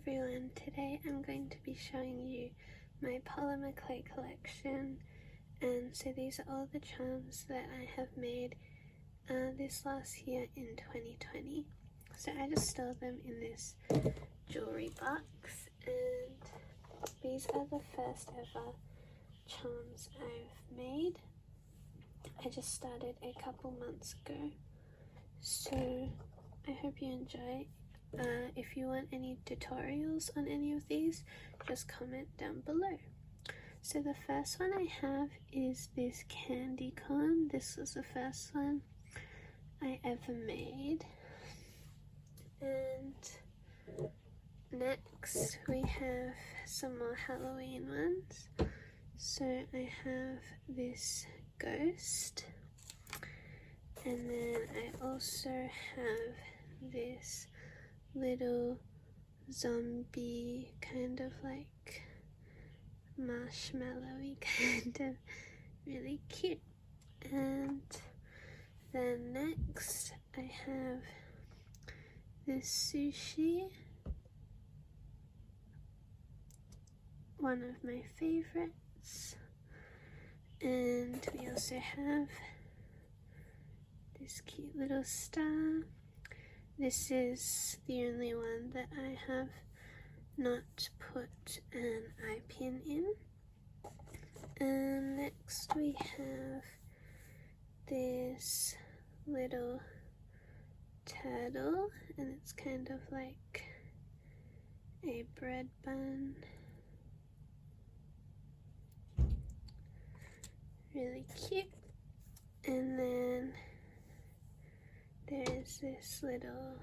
everyone, today I'm going to be showing you my Polymer Clay collection, and so these are all the charms that I have made this last year in 2020. So I just store them in this jewelry box, and these are the first ever charms I've made. I just started a couple months ago, so I hope you enjoy. If you want any tutorials on any of these, just comment down below. So the first one I have is this candy corn. This was the first one I ever made. And next we have some more Halloween ones. So I have this ghost, and then I also have this little zombie, kind of like marshmallowy, kind of really cute. And then next I have this sushi, one of my favorites. And we also have this cute little star. This is the only one that I have not put an eye pin in. And next we have this little turtle, and it's kind of like a bread bun. Really cute. And then there's this little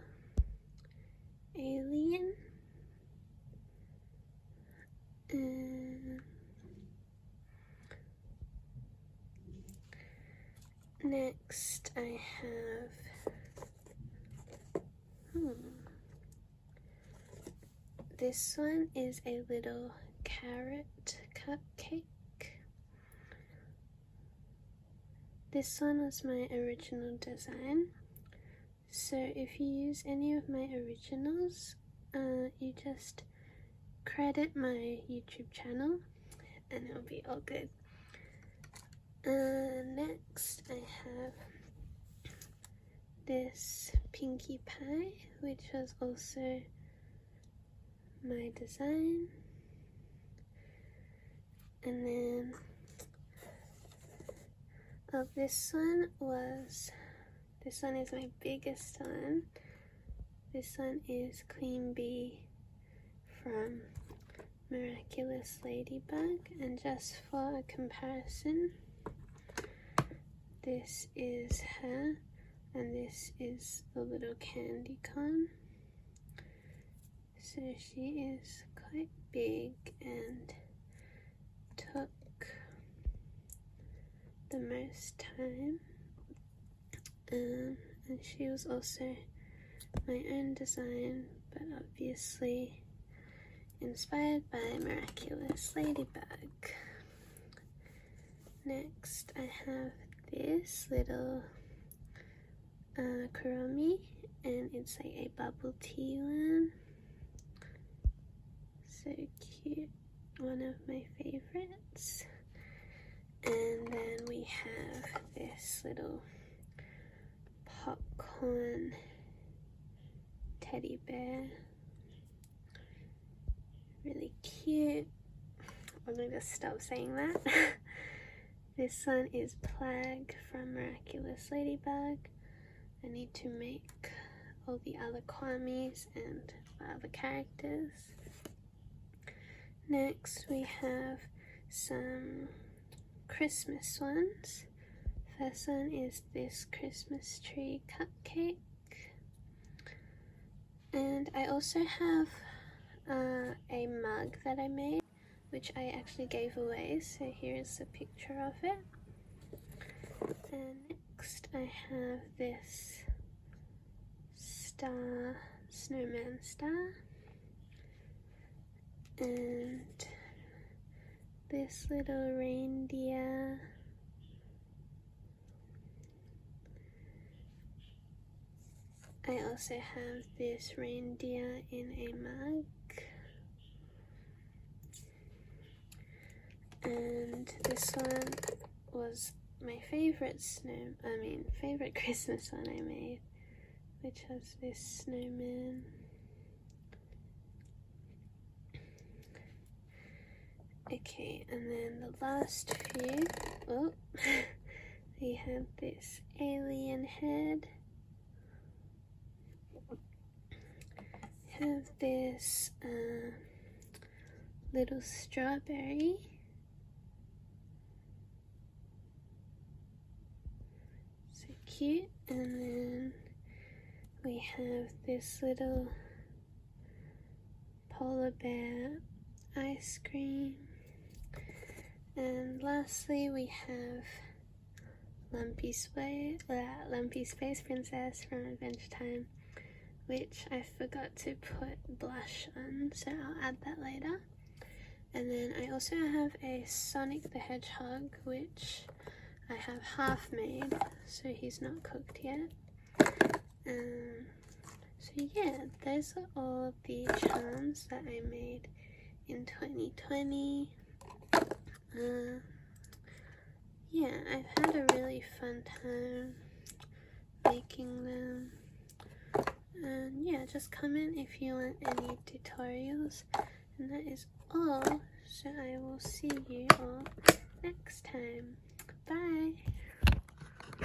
alien, and next I have this one is a little carrot cupcake. This one was my original design. So if you use any of my originals, you just credit my YouTube channel and it'll be all good. Next I have this Pinkie Pie, which was also my design. And then this one is my biggest one. This one is Queen Bee from Miraculous Ladybug, and just for a comparison, this is her and this is the little candy corn. So she is quite big and took the most time. And she was also my own design, but obviously inspired by Miraculous Ladybug. Next I have this little kuromi, and it's like a bubble tea one. So cute, one of my favorites. And then we have this little popcorn teddy bear, really cute. I'm going to stop saying that. This one is Plague from Miraculous Ladybug. I need to make all the other Kwamis and other characters. Next we have some Christmas ones. First one is this Christmas tree cupcake, and I also have a mug that I made, which I actually gave away, so here's a picture of it. And next I have this star, snowman star, and this little reindeer. I also have this reindeer in a mug. this one was my favorite favorite Christmas one I made, which was this snowman. Okay, and then the last few, we have this alien head, have this little strawberry, so cute, and then we have this little polar bear ice cream, and lastly we have Lumpy Space Princess from Adventure Time, which I forgot to put blush on, so I'll add that later. And then I also have a Sonic the Hedgehog, which I have half made, so he's not cooked yet. So yeah, those are all the charms that I made in 2020. Yeah, I've had a really fun time making them. And yeah, just comment if you want any tutorials. And that is all, so I will see you all next time. Bye!